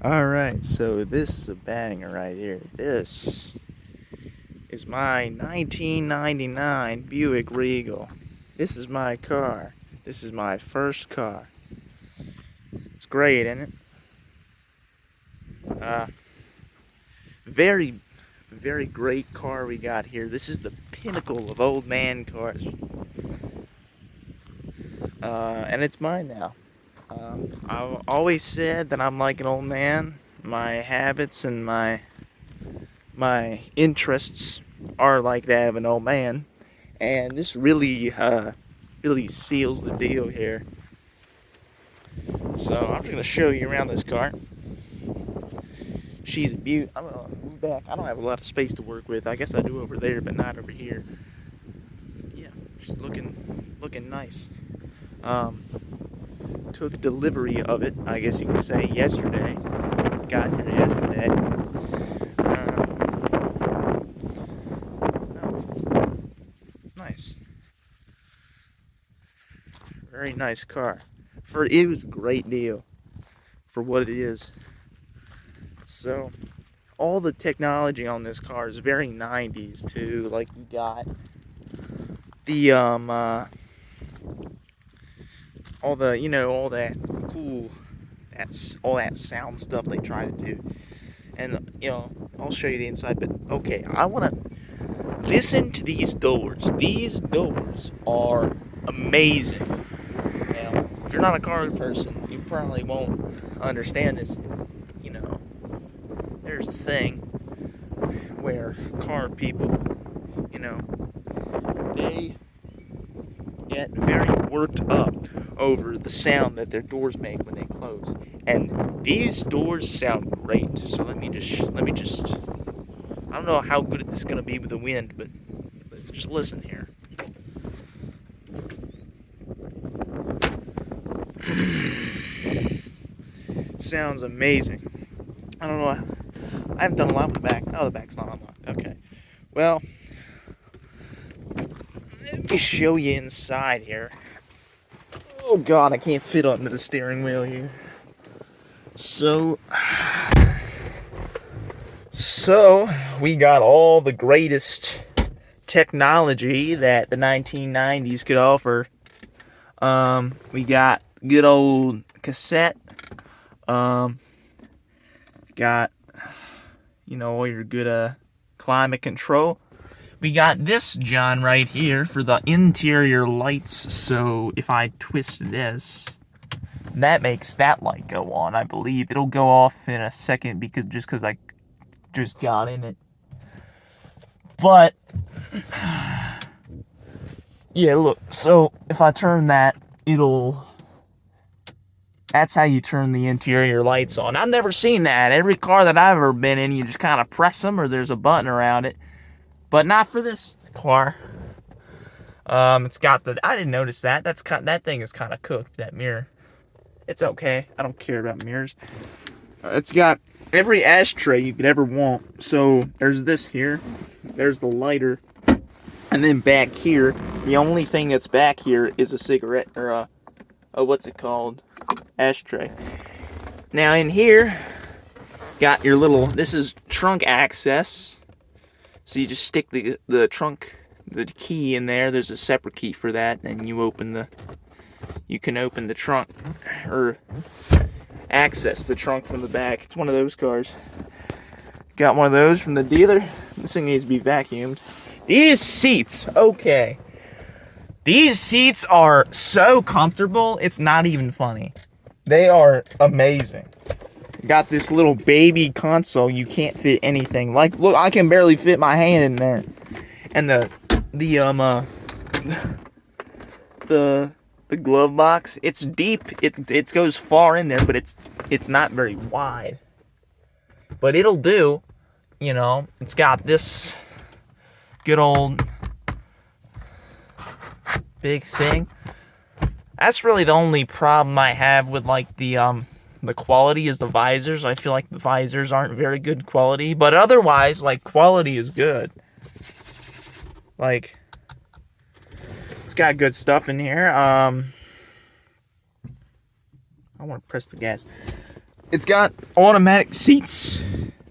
Alright, so this is a banger right here. This is my 1999 Buick Regal. This is my car. This is my first car. It's great, isn't it? Very, very great car we got here. This is the pinnacle of old man cars. And it's mine now. I've always said that I'm like an old man. My habits and my interests are like that of an old man, and this really seals the deal here. So I'm just gonna show you around this car. She's a beaut. I'm gonna move back. I don't have a lot of space to work with. I guess I do over there, but not over here. Yeah, she's looking nice. Took delivery of it, I guess you could say, yesterday. Got here yesterday. It's nice. Very nice car. It was a great deal for what it is. So, all the technology on this car is very 90s too. Like, you got the all that cool, all that sound stuff they try to do. And I'll show you the inside, but okay, I want to listen to these doors. These doors are amazing. Now, if you're not a car person, you probably won't understand this. There's a thing where car people, they get very worked up over the sound that their doors make when they close. And these doors sound great. So let me just I don't know how good it's going to be with the wind, but just listen here. Sounds amazing. I don't know. I haven't done a lot with the back. Oh, the back's not unlocked. Okay. Well, let me show you inside here. Oh God, I can't fit onto the steering wheel here. So we got all the greatest technology that the 1990s could offer. We got good old cassette. Got all your good climate control. We got this John right here for the interior lights. So if I twist this, that makes that light go on. I believe it'll go off in a second because I just got in it. But yeah, look. So if I turn that, that's how you turn the interior lights on. I've never seen that. Every car that I've ever been in, you just kind of press them or there's a button around it. But not for this car. It's got I didn't notice that. That thing is kind of cooked, that mirror. It's okay. I don't care about mirrors. It's got every ashtray you could ever want. So there's this here. There's the lighter. And then back here, the only thing that's back here is a cigarette or what's it called? Ashtray. Now in here, got your this is trunk access. So you just stick the trunk, the key in there. There's a separate key for that, and you can open the trunk or access the trunk from the back. It's one of those cars. Got one of those from the dealer. This thing needs to be vacuumed. These seats, okay. These seats are so comfortable, it's not even funny. They are amazing. Got this little baby console. You can't fit anything. Like, look, I can barely fit my hand in there. And the glove box, it's deep. It goes far in there, but it's not very wide. But it'll do. It's got this good old big thing. That's really the only problem I have with the quality is the visors. I feel like the visors aren't very good quality, but otherwise, quality is good. It's got good stuff in here. I want to press the gas. It's got automatic seats.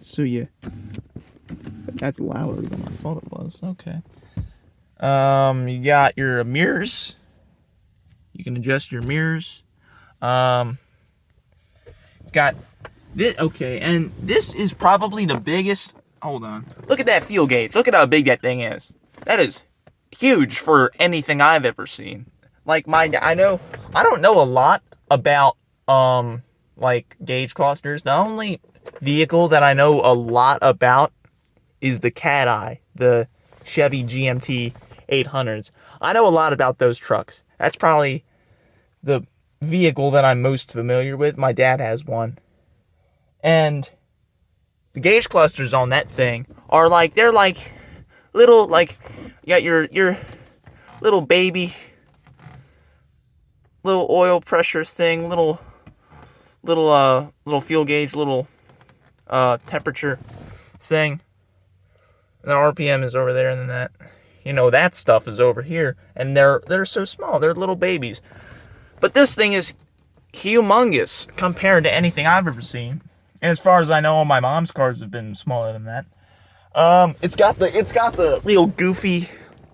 So yeah. That's louder than I thought it was. Okay. You got your mirrors. You can adjust your mirrors. It's got this. Okay, and this is probably the biggest. Hold on. Look at that fuel gauge. Look at how big that thing is. That is huge for anything I've ever seen. Like I don't know a lot about like gauge clusters. The only vehicle that I know a lot about is the Cat Eye, the Chevy GMT 800s. I know a lot about those trucks. That's probably the vehicle that I'm most familiar with. My dad has one. And the gauge clusters on that thing are like, they're like little, like, you got your little baby, little oil pressure thing, little fuel gauge, little temperature thing. And the RPM is over there, and then that stuff is over here, and they're so small. They're little babies. But this thing is humongous compared to anything I've ever seen. And as far as I know, all my mom's cars have been smaller than that. It's got the real goofy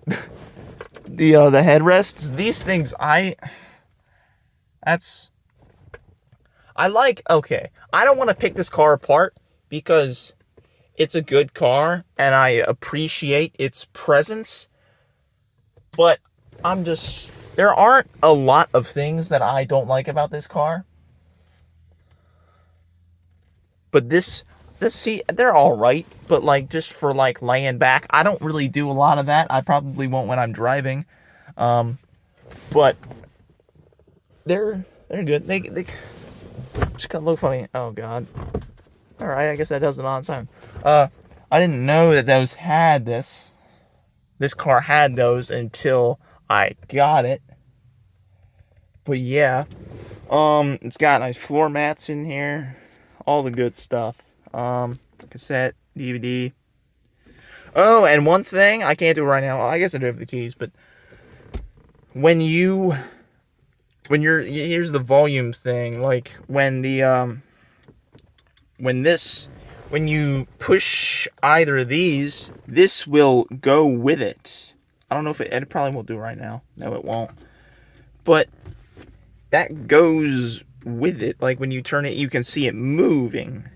the headrests. These things okay. I don't want to pick this car apart because it's a good car and I appreciate its presence. But there aren't a lot of things that I don't like about this car. But this seat, they're all right. But like just for like laying back, I don't really do a lot of that. I probably won't when I'm driving. But they're good. They just kind of look funny. Oh God. All right, I guess that does it on its own. I didn't know that those had this. This car had those until I got it. But yeah, it's got nice floor mats in here. All the good stuff. Cassette, DVD. Oh, and one thing I can't do right now. Well, I guess I do have the keys, but when here's the volume thing. Like when you push either of these, this will go with it. I don't know if it probably won't do it right now. No, it won't. But that goes with it. Like when you turn it, you can see it moving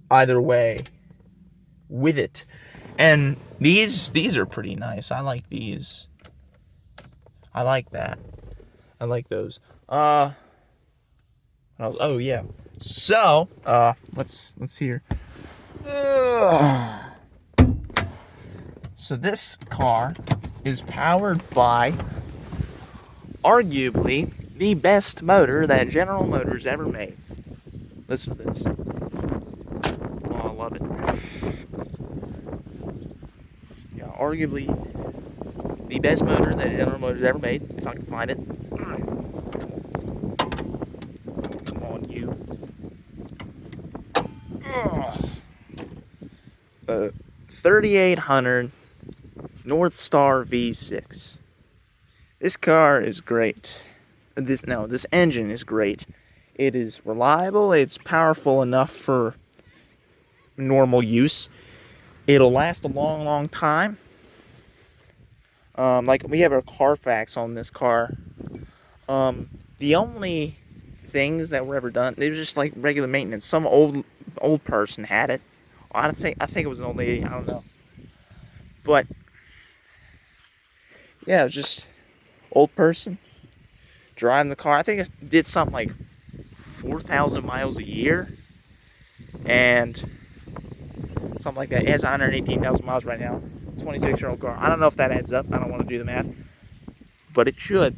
either way with it. And these are pretty nice. I like these. I like that. I like those. Oh yeah. So, let's hear. So this car is powered by arguably the best motor that General Motors ever made. Listen to this. Oh, I love it. Yeah, arguably the best motor that General Motors ever made, if I can find it. Come on, you. 3800 North Star V6. This car is great. This engine is great. It is reliable. It's powerful enough for normal use. It'll last a long, long time. Like we have a Carfax on this car. The only things that were ever done, they were just like regular maintenance. Some old person had it. I think it was an old lady. I don't know. But yeah, it was just old person driving the car. I think it did something like 4,000 miles a year, and something like that. It has 118,000 miles right now. 26-year-old car. I don't know if that adds up. I don't want to do the math, but it should.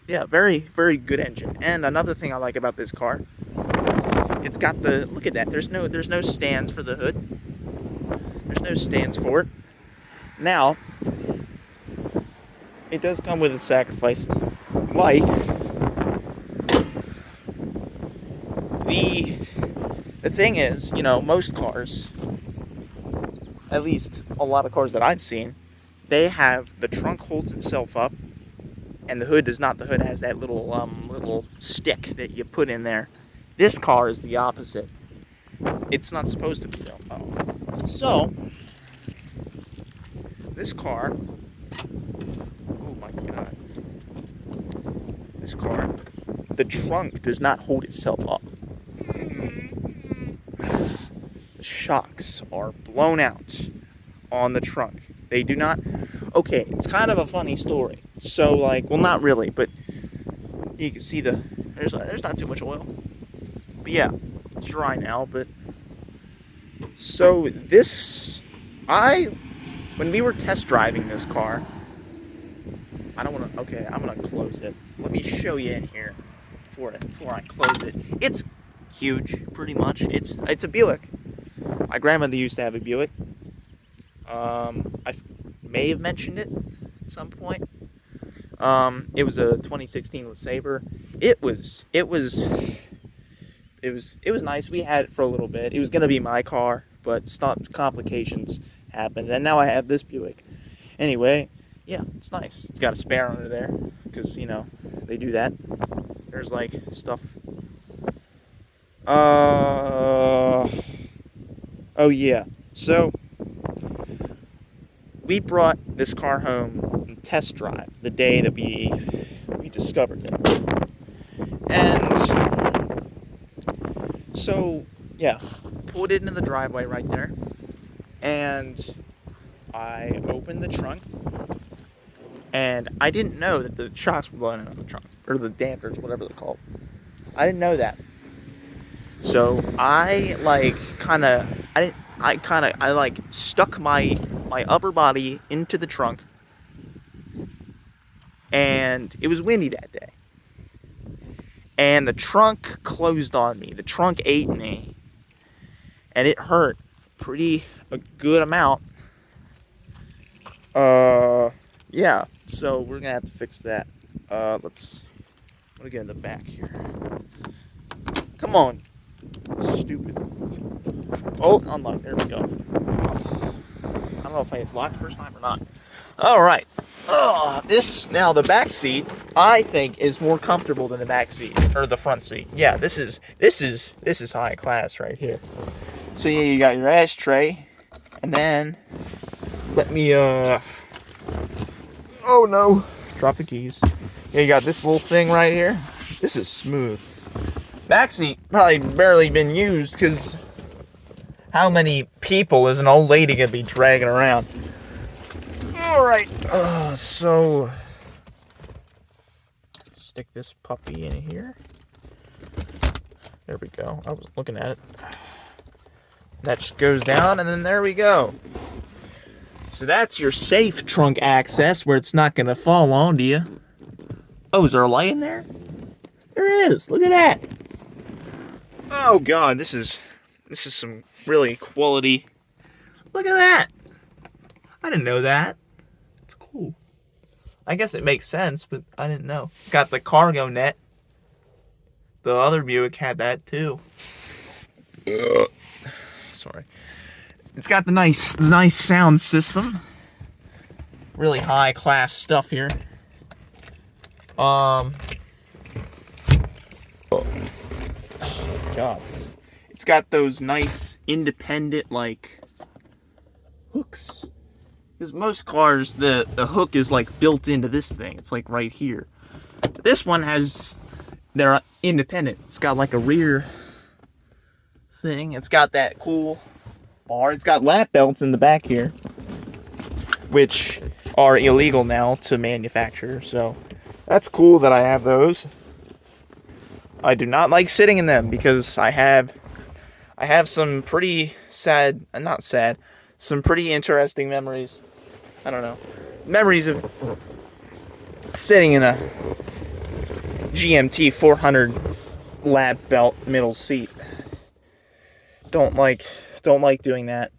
Yeah, very, very good engine. And another thing I like about this car, it's got look at that. There's no stands for the hood. There's no stands for it. Now, it does come with its sacrifices. Like the thing is, most cars, at least a lot of cars that I've seen, they have the trunk holds itself up And the hood does not. The hood has that little stick that you put in there. This car is the opposite. It's not supposed to be built. Oh. So, this car, oh my god, this car, the trunk does not hold itself up. The shocks are blown out on the trunk. They do not. Okay, it's kind of a funny story. So, like, well, not really, but you can see there's not too much oil. But yeah, it's dry now. But so when we were test driving this car, I don't want to. Okay, I'm gonna close it. Let me show you in here before I close it. It's huge, pretty much. It's a Buick. My grandmother used to have a Buick. I may have mentioned it at some point. It was a 2016 LeSabre. It was nice. We had it for a little bit. It was gonna be my car, but complications happened, and now I have this Buick. Anyway, yeah, it's nice. It's got a spare under there because they do that. There's like stuff. Oh yeah. So we brought this car home and test drive the day that we discovered it. And so, yeah, pulled it into the driveway right there. And I opened the trunk. And I didn't know that the shocks were blowing out of the trunk. Or the dampers, whatever they're called. I didn't know that. So I stuck my upper body into the trunk, and it was windy that day, and the trunk closed on me. The trunk ate me, and it hurt a good amount. Yeah, so we're gonna have to fix that. I'm gonna get in the back here. Come on, stupid. Oh, unlock. There we go. I don't know if I locked first time or not. All right. Now the back seat, I think, is more comfortable than the back seat or the front seat. Yeah, this is high class right here. So yeah, you got your ashtray, and then let me oh no, drop the keys. Yeah, you got this little thing right here. This is smooth. Back seat probably barely been used because how many people is an old lady gonna be dragging around? Alright, so stick this puppy in here. There we go. I was looking at it. That just goes down, and then there we go. So that's your safe trunk access where it's not gonna fall onto you. Oh, is there a light in there? There is. Look at that. Oh god, this is some really quality. Look at that. I didn't know that. It's cool. I guess it makes sense, but I didn't know. It's got the cargo net. The other Buick had that too. Sorry. It's got the nice sound system. Really high class stuff here. Oh god. It's got those nice independent like hooks. Because most cars, the hook is like built into this thing. It's like right here. But this one they're independent. It's got like a rear thing. It's got that cool bar. It's got lap belts in the back here, which are illegal now to manufacture. So that's cool that I have those. I do not like sitting in them because I have some pretty some pretty interesting memories. I don't know. Memories of sitting in a GMT 400 lap belt middle seat. Don't like doing that.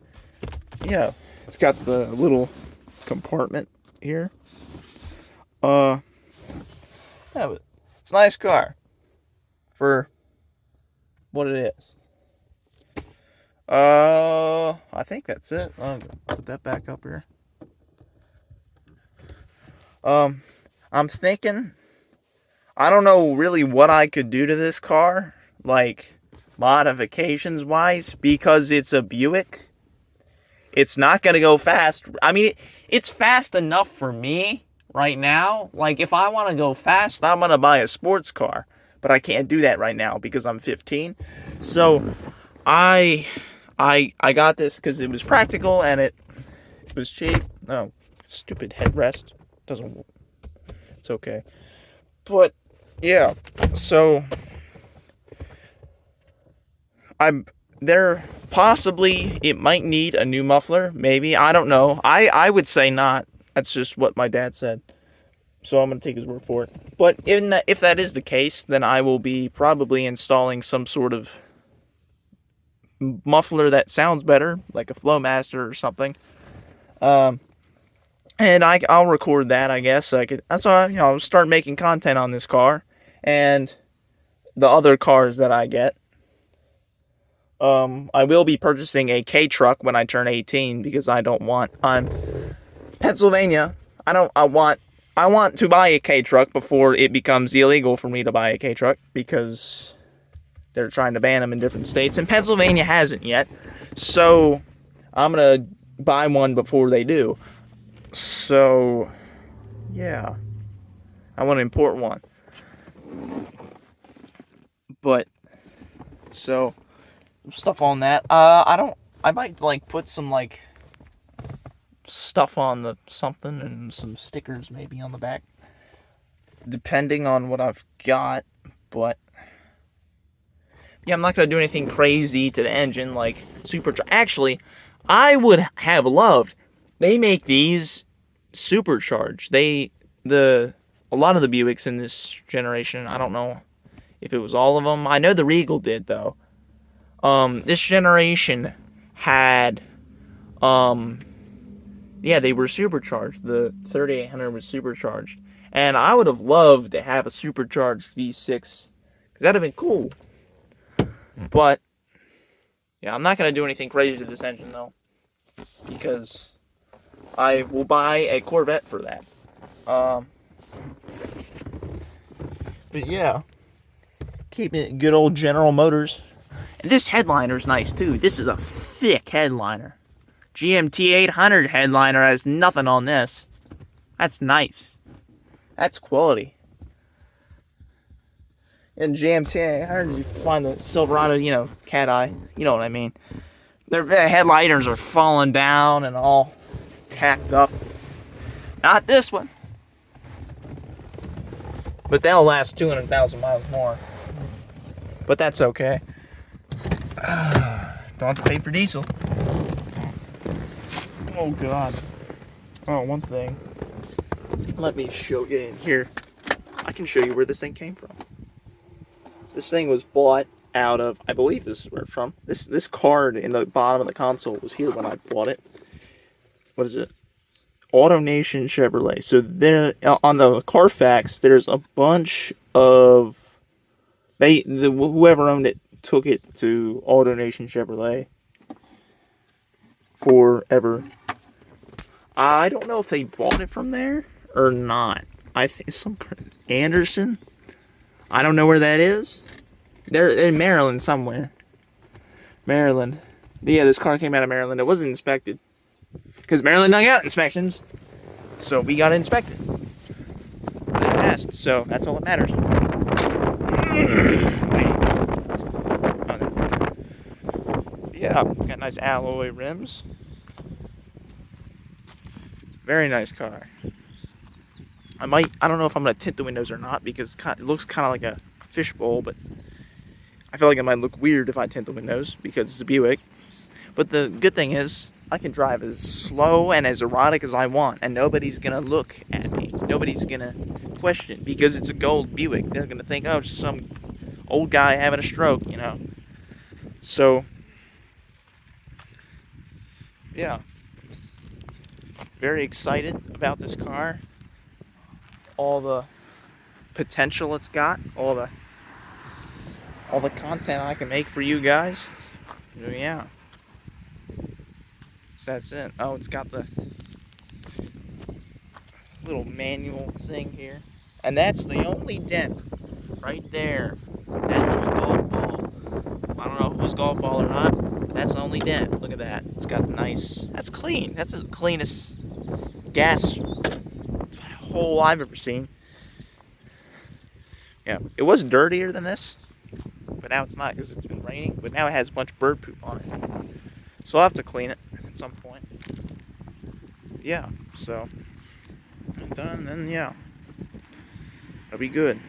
Yeah, it's got the little compartment here. Yeah, but it's a nice car for what it is. I think that's it. I'll put that back up here. I'm thinking, I don't know really what I could do to this car, like modifications wise, because it's a Buick. It's not going to go fast. I mean, it's fast enough for me right now. Like, if I want to go fast, I'm going to buy a sports car. But I can't do that right now because I'm 15. So, I I got this because it was practical and it was cheap. Oh, stupid headrest. Doesn't. It's okay. But, yeah. So, I'm there. Possibly it might need a new muffler, maybe. I don't know. I would say not. That's just what my dad said. So I'm gonna take his word for it. But if that is the case, then I will be probably installing some sort of muffler that sounds better, like a Flowmaster or something. Um, and I'll record that, I guess. So I'll start making content on this car and the other cars that I get. I will be purchasing a K truck when I turn 18 because I'm Pennsylvania. I want to buy a K truck before it becomes illegal for me to buy a K truck because they're trying to ban them in different states and Pennsylvania hasn't yet. So I'm going to buy one before they do. So yeah, I want to import one. But so stuff on that. I might like put some like stuff on the something and some stickers maybe on the back, depending on what I've got. But yeah, I'm not gonna do anything crazy to the engine like Actually, I would have loved. They make these supercharged. A lot of the Buicks in this generation. I don't know if it was all of them. I know the Regal did though. This generation had, yeah, they were supercharged. The 3800 was supercharged. And I would have loved to have a supercharged V6. Because that'd have been cool. But, yeah, I'm not going to do anything crazy to this engine, though. Because I will buy a Corvette for that. But, yeah. Keeping it good old General Motors. And this headliner is nice, too. This is a thick headliner. GMT 800 headliner has nothing on this. That's nice. That's quality. In GMT 800, you find the Silverado, cat eye. You know what I mean. Their headliners are falling down and all tacked up. Not this one. But they'll last 200,000 miles more. But that's okay. Don't have to pay for diesel. Oh, God. Oh, one thing. Let me show you in here. I can show you where this thing came from. This thing was bought out of, I believe this is where it's from. This card in the bottom of the console was here when I bought it. What is it? AutoNation Chevrolet. So there, on the Carfax, there's a bunch of, whoever owned it took it to AutoNation Chevrolet forever. I don't know if they bought it from there or not. I think some Anderson. I don't know where that is. They're in Maryland somewhere. Maryland. Yeah, this car came out of Maryland. It wasn't inspected. Because Maryland don't got inspections. So we got it inspected. But it passed. So that's all that matters. Yeah, got nice alloy rims. Very nice car. I don't know if I'm going to tint the windows or not because it looks kind of like a fishbowl, but I feel like it might look weird if I tint the windows because it's a Buick. But the good thing is I can drive as slow and as erotic as I want and nobody's going to look at me. Nobody's going to question because it's a gold Buick. They're going to think, oh, just some old guy having a stroke, So, yeah. Very excited about this car. All the potential it's got, all the content I can make for you guys. So, yeah. So that's it. Oh, it's got the little manual thing here. And that's the only dent right there. That little golf ball. I don't know if it was golf ball or not, but that's the only dent. Look at that. It's got nice. That's clean. That's the cleanest gas hole I've ever seen. Yeah, it was dirtier than this, but now it's not because it's been raining. But now it has a bunch of bird poop on it. So I'll have to clean it at some point. Yeah, so I'm done, then yeah, it'll be good.